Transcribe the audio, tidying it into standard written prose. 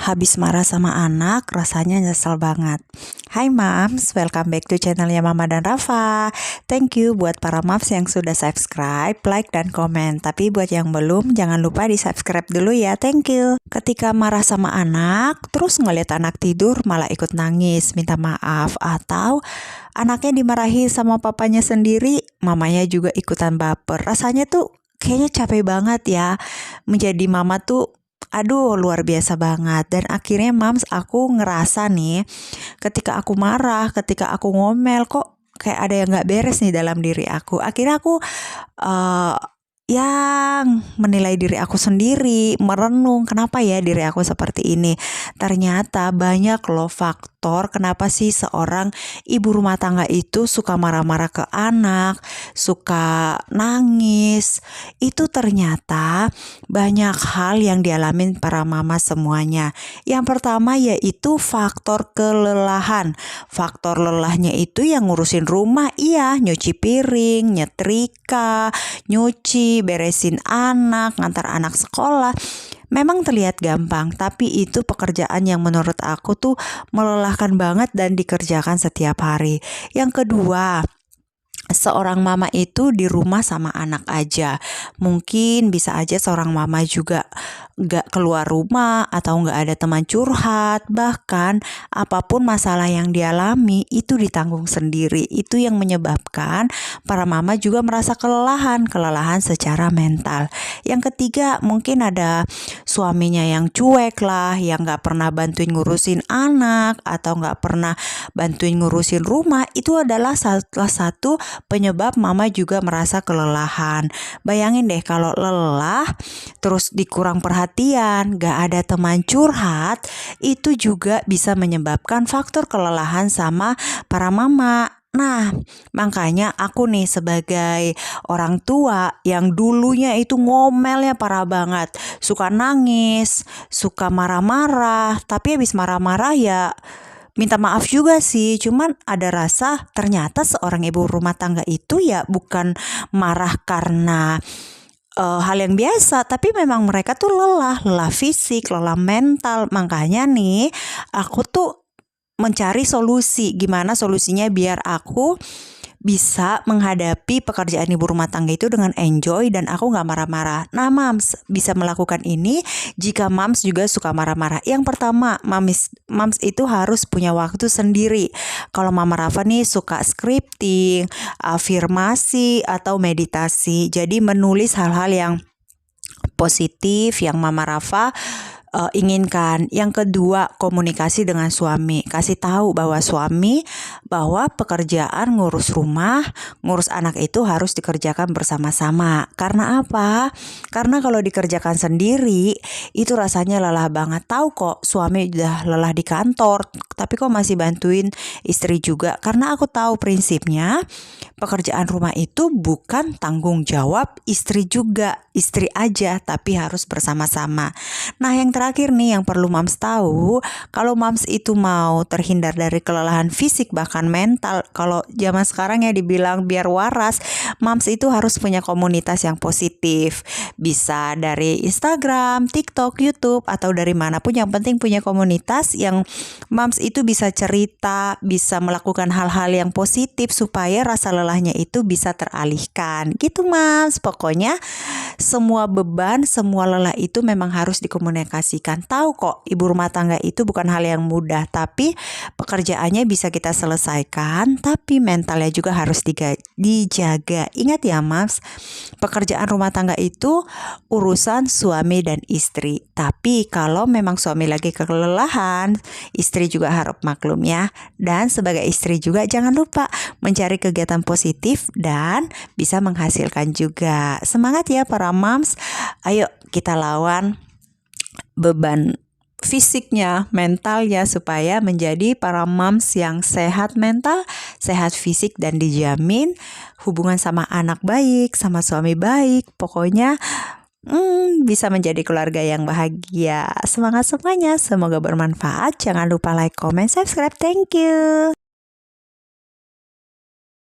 habis marah sama anak, rasanya nyesel banget. Hai Mams, welcome back to channelnya Mama dan Rafa. Thank you buat para Mams yang sudah subscribe, like, dan komen. Tapi buat yang belum, jangan lupa di subscribe dulu ya, thank you. Ketika marah sama anak, terus ngeliat anak tidur malah ikut nangis, minta maaf. Atau anaknya dimarahi sama papanya sendiri, mamanya juga ikutan baper. Rasanya tuh kayaknya capek banget ya. Menjadi mama tuh aduh luar biasa banget. Dan akhirnya Mams aku ngerasa nih, ketika aku marah, ketika aku ngomel, kok kayak ada yang gak beres nih dalam diri aku. Akhirnya aku yang menilai diri aku sendiri, merenung kenapa ya diri aku seperti ini. Ternyata banyak loh faktor kenapa sih seorang ibu rumah tangga itu suka marah-marah ke anak, suka nangis. Itu ternyata banyak hal yang dialamin para mama semuanya. Yang pertama yaitu faktor kelelahan. Faktor lelahnya itu yang ngurusin rumah, iya, nyuci piring, nyetrika, nyuci, beresin anak, ngantar anak sekolah. Memang terlihat gampang, tapi itu pekerjaan yang menurut aku tuh melelahkan banget dan dikerjakan setiap hari. Yang kedua, seorang mama itu di rumah sama anak aja. Mungkin bisa aja seorang mama juga gak keluar rumah atau gak ada teman curhat. Bahkan apapun masalah yang dialami itu ditanggung sendiri. Itu yang menyebabkan para mama juga merasa kelelahan secara mental. Yang ketiga, mungkin ada suaminya yang cuek lah, yang gak pernah bantuin ngurusin anak atau gak pernah bantuin ngurusin rumah. Itu adalah salah satu penyebab mama juga merasa kelelahan. Bayangin deh kalau lelah terus dikurang perhatian, gak ada teman curhat, itu juga bisa menyebabkan faktor kelelahan sama para mama. Nah, makanya aku nih sebagai orang tua yang dulunya itu ngomelnya parah banget, suka nangis, suka marah-marah, tapi habis marah-marah ya minta maaf juga sih. Cuman ada rasa ternyata seorang ibu rumah tangga itu ya bukan marah karena hal yang biasa, tapi memang mereka tuh lelah fisik, lelah mental. Makanya nih aku tuh mencari solusi. Gimana solusinya biar aku bisa menghadapi pekerjaan ibu rumah tangga itu dengan enjoy dan aku gak marah-marah. Nah Mams bisa melakukan ini jika Mams juga suka marah-marah. Yang pertama, Mams itu harus punya waktu sendiri. Kalau Mama Rafa nih suka scripting, afirmasi atau meditasi. Jadi menulis hal-hal yang positif yang Mama Rafa inginkan. Yang kedua, komunikasi dengan suami. Kasih tahu bahwa pekerjaan ngurus rumah, ngurus anak itu harus dikerjakan bersama-sama. Karena apa? Karena kalau dikerjakan sendiri itu rasanya lelah banget. Tahu kok suami udah lelah di kantor, tapi kok masih bantuin istri juga. Karena aku tahu prinsipnya pekerjaan rumah itu bukan tanggung jawab istri juga, istri aja, tapi harus bersama-sama. Nah yang terakhir nih yang perlu Mams tahu, kalau Mams itu mau terhindar dari kelelahan fisik bahkan mental, kalau zaman sekarang ya dibilang biar waras, Mams itu harus punya komunitas yang positif. Bisa dari Instagram, TikTok, YouTube, atau dari manapun, yang penting punya komunitas yang Mams itu bisa cerita, bisa melakukan hal-hal yang positif supaya rasa lelahnya itu bisa teralihkan. Gitu Mams, pokoknya semua beban, semua lelah itu memang harus dikomunikasikan. Tahu kok ibu rumah tangga itu bukan hal yang mudah, tapi pekerjaannya bisa kita selesaikan, tapi mentalnya juga harus dijaga. Ingat ya Mams, pekerjaan rumah tangga itu urusan suami dan istri. Tapi kalau memang suami lagi kelelahan, istri juga harap maklum ya. Dan sebagai istri juga jangan lupa mencari kegiatan positif dan bisa menghasilkan juga. Semangat ya para Mams. Ayo kita lawan beban fisiknya, mentalnya, supaya menjadi para Mams yang sehat mental, sehat fisik, dan dijamin hubungan sama anak baik, sama suami baik. Pokoknya bisa menjadi keluarga yang bahagia. Semangat semuanya, semoga bermanfaat. Jangan lupa like, comment, subscribe. Thank you.